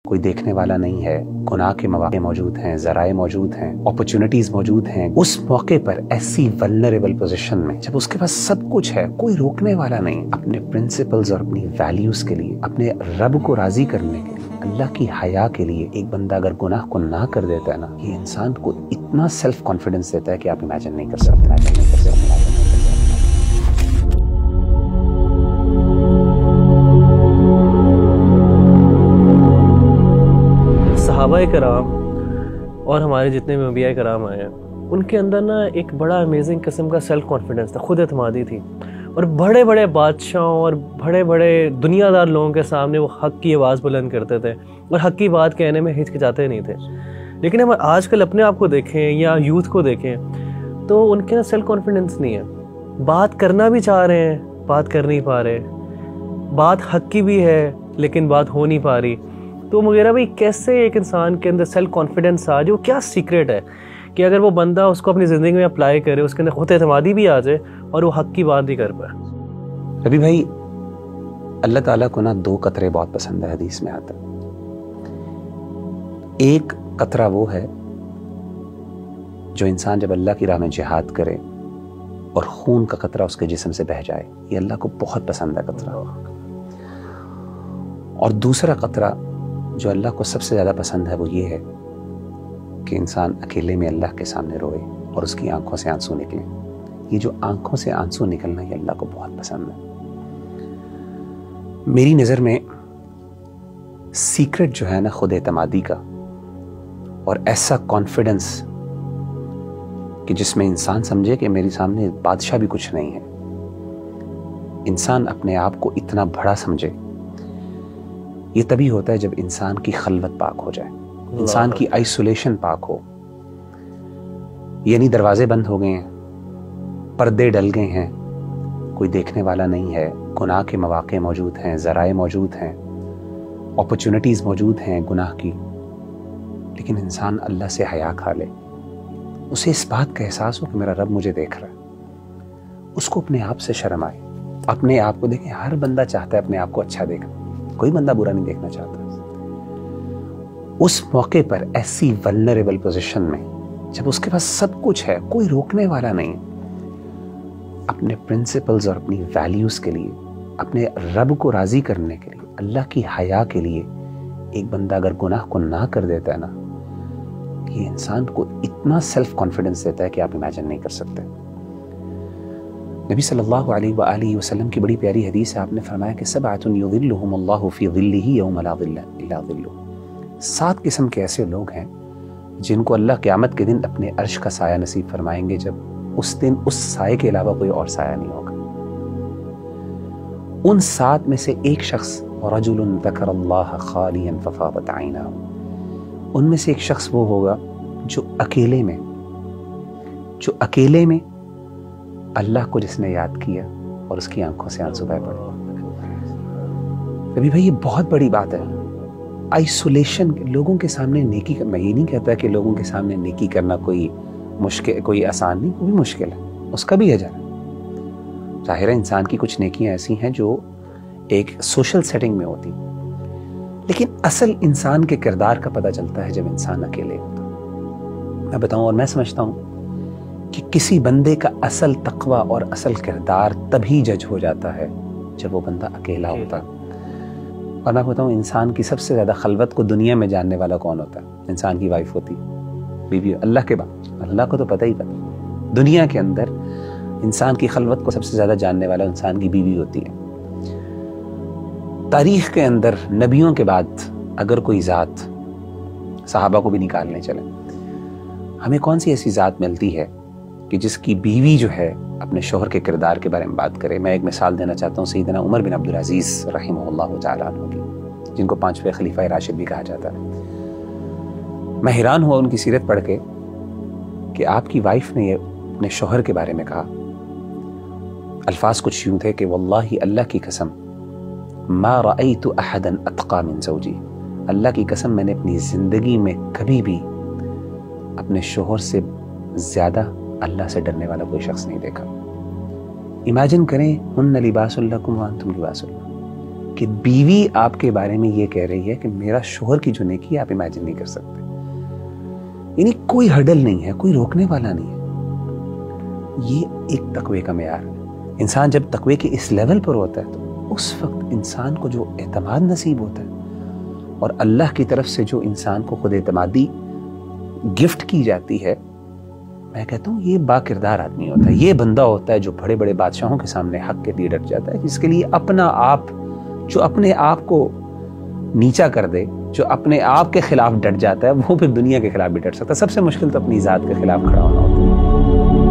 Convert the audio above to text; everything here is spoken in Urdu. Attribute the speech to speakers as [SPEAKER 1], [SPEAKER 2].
[SPEAKER 1] کوئی دیکھنے والا نہیں ہے، گناہ کے مواقع موجود ہیں، ذرائع موجود ہیں، اپرچونٹیز موجود ہیں، اس موقع پر ایسی ولنریبل پوزیشن میں جب اس کے پاس سب کچھ ہے، کوئی روکنے والا نہیں، اپنے پرنسپلز اور اپنی ویلیوز کے لیے، اپنے رب کو راضی کرنے کے لیے، اللہ کی حیا کے لیے ایک بندہ اگر گناہ کو نہ کر دیتا ہے نا، یہ انسان کو اتنا سیلف کانفیڈنس دیتا ہے کہ آپ امیجن نہیں کر سکتے۔
[SPEAKER 2] صحابہ کرام اور ہمارے جتنے بھی انبیاء کرام آئے ہیں، ان کے اندر نا ایک بڑا امیزنگ قسم کا سیلف کانفیڈنس تھا، خود اعتمادی تھی، اور بڑے بڑے بادشاہوں اور بڑے بڑے دنیا دار لوگوں کے سامنے وہ حق کی آواز بلند کرتے تھے اور حق کی بات کہنے میں ہچکچاتے نہیں تھے۔ لیکن ہم آج کل اپنے آپ کو دیکھیں یا یوتھ کو دیکھیں تو ان کے اندر سیلف کانفیڈنس نہیں ہے، بات کرنا بھی چاہ رہے ہیں، بات کر نہیں پا رہے، بات حق کی بھی ہے لیکن بات ہو نہیں پا رہی۔ تو وغیرہ بھائی کیسے ایک انسان کے اندر سیلف کانفیڈنس آ جو کیا سیکریٹ ہے کہ اگر وہ بندہ اس کو اپنی زندگی میں اپلائی کرے، اس کے اندر خود اعتمادی بھی آ جائے اور وہ حق کی بات بھی کر پائے؟
[SPEAKER 1] ربی بھائی، اللہ تعالیٰ کو نا دو قطرے بہت پسند ہے، حدیث میں آتا ہے۔ ایک قطرہ وہ ہے جو انسان جب اللہ کی راہ میں جہاد کرے اور خون کا قطرہ اس کے جسم سے بہہ جائے، یہ اللہ کو بہت پسند ہے قطرہ۔ اور دوسرا قطرہ جو اللہ کو سب سے زیادہ پسند ہے وہ یہ ہے کہ انسان اکیلے میں اللہ کے سامنے روئے اور اس کی آنکھوں سے آنسو نکلیں۔ یہ جو آنکھوں سے آنسو نکلنا یہ اللہ کو بہت پسند ہے۔ میری نظر میں سیکرٹ جو ہے نا خود اعتمادی کا، اور ایسا کانفیڈنس کہ جس میں انسان سمجھے کہ میری سامنے بادشاہ بھی کچھ نہیں ہے، انسان اپنے آپ کو اتنا بڑا سمجھے، یہ تبھی ہوتا ہے جب انسان کی خلوت پاک ہو جائے، انسان کی آئسولیشن پاک ہو، یعنی دروازے بند ہو گئے ہیں، پردے ڈل گئے ہیں، کوئی دیکھنے والا نہیں ہے، گناہ کے مواقع موجود ہیں، ذرائع موجود ہیں، اپرچونٹیز موجود ہیں گناہ کی، لیکن انسان اللہ سے حیا کھا لے، اسے اس بات کا احساس ہو کہ میرا رب مجھے دیکھ رہا ہے، اس کو اپنے آپ سے شرم آئے، اپنے آپ کو دیکھیں۔ ہر بندہ چاہتا ہے اپنے آپ کو اچھا دیکھنا، کوئی بندہ برا نہیں دیکھنا چاہتا۔ اس موقع پر ایسی ولنریبل پوزیشن میں جب اس کے پاس سب کچھ ہے، کوئی روکنے والا نہیں، اپنے پرنسپلز اور اپنی ویلیوز کے لیے، اپنے رب کو راضی کرنے کے لیے، اللہ کی حیا کے لیے ایک بندہ اگر گناہ کو نہ کر دیتا ہے نا، یہ انسان کو اتنا سیلف کانفیڈنس دیتا ہے کہ آپ امیجن نہیں کر سکتے۔ نبی صلی اللہ علیہ وآلہ وسلم کی بڑی پیاری حدیث ہے، آپ نے فرمایا کہ سبعۃ یظلھم اللہ فی ظلہ یوم لا ظل الا ظلہ۔ 7 قسم کے ایسے لوگ ہیں جن کو اللہ قیامت کے دن اپنے عرش کا سایہ نصیب فرمائیں گے، جب اس دن اس سائے کے علاوہ کوئی اور سایہ نہیں ہوگا۔ ان 7 میں سے ایک شخص رجل ذکر اللہ خالیا ففاضت عیناہ، ان میں سے ایک شخص وہ ہوگا جو اکیلے میں اللہ کو جس نے یاد کیا اور اس کی آنکھوں سے آنسو بہہ پڑے۔ ابھی بھائی یہ بہت بڑی بات ہے، آئسولیشن۔ لوگوں کے سامنے نیکی کرنا، میں یہ نہیں کہتا کہ لوگوں کے سامنے نیکی کرنا کوئی مشکل، کوئی آسان نہیں، کوئی مشکل ہے، اس کا بھی اجر ہے۔ ظاہر ہے انسان کی کچھ نیکیاں ایسی ہیں جو ایک سوشل سیٹنگ میں ہوتی، لیکن اصل انسان کے کردار کا پتہ چلتا ہے جب انسان اکیلے ہوتا۔ میں بتاؤں، اور میں سمجھتا ہوں کہ کسی بندے کا اصل تقوی اور اصل کردار تبھی جج ہو جاتا ہے جب وہ بندہ اکیلا ہوتا ہے۔ اور میں بتاؤں، انسان کی سب سے زیادہ خلوت کو دنیا میں جاننے والا کون ہوتا ہے؟ انسان کی وائف ہوتی ہے، بیوی۔ اللہ کے بعد اللہ کو تو پتہ ہی پتہ، دنیا کے اندر انسان کی خلوت کو سب سے زیادہ جاننے والا انسان کی بیوی ہوتی ہے۔ تاریخ کے اندر نبیوں کے بعد اگر کوئی ذات، صحابہ کو بھی نکالنے چلیں، ہمیں کون سی ایسی ذات ملتی ہے کہ جس کی بیوی جو ہے اپنے شوہر کے کردار کے بارے میں بات کرے؟ میں ایک مثال دینا چاہتا ہوں سیدنا عمر بن عبدالعزیز رحمہ اللہ تعالیٰ عنہ کی، جن کو 5ویں خلیفہ راشد بھی کہا جاتا ہے۔ میں حیران ہوا ان کی سیرت پڑھ کے کہ آپ کی وائف نے یہ اپنے شوہر کے بارے میں کہا، الفاظ کچھ یوں تھے کہ واللہ، اللہ کی قسم، ما رأیت احدا اتقى من زوجی، اللہ کی قسم میں نے اپنی زندگی میں کبھی بھی اپنے شوہر سے زیادہ اللہ سے ڈرنے والا کوئی شخص نہیں دیکھا۔ امیجن کریں، ہن لباس لکم وانتم لباس لہن، کہ بیوی آپ کے بارے میں یہ کہہ رہی ہے کہ میرا شوہر کی جو نیکی ہے آپ امیجن نہیں کر سکتے. یعنی کوئی ہرڈل نہیں ہے, کوئی روکنے والا نہیں ہے. یہ ایک تقوی کا معیار ہے. انسان جب تقوی کے اس لیول پر ہوتا ہے تو اس وقت انسان کو جو اعتماد نصیب ہوتا ہے اور اللہ کی طرف سے جو انسان کو خود اعتمادی گفٹ کی جاتی ہے, میں کہتا ہوں یہ با کردار آدمی ہوتا ہے. یہ بندہ ہوتا ہے جو بڑے بڑے بادشاہوں کے سامنے حق کے لیے ڈٹ جاتا ہے, جس کے لیے اپنا آپ, جو اپنے آپ کو نیچا کر دے, جو اپنے آپ کے خلاف ڈٹ جاتا ہے, وہ پھر دنیا کے خلاف بھی ڈٹ سکتا ہے. سب سے مشکل تو اپنی ذات کے خلاف کھڑا ہونا ہوتا ہے.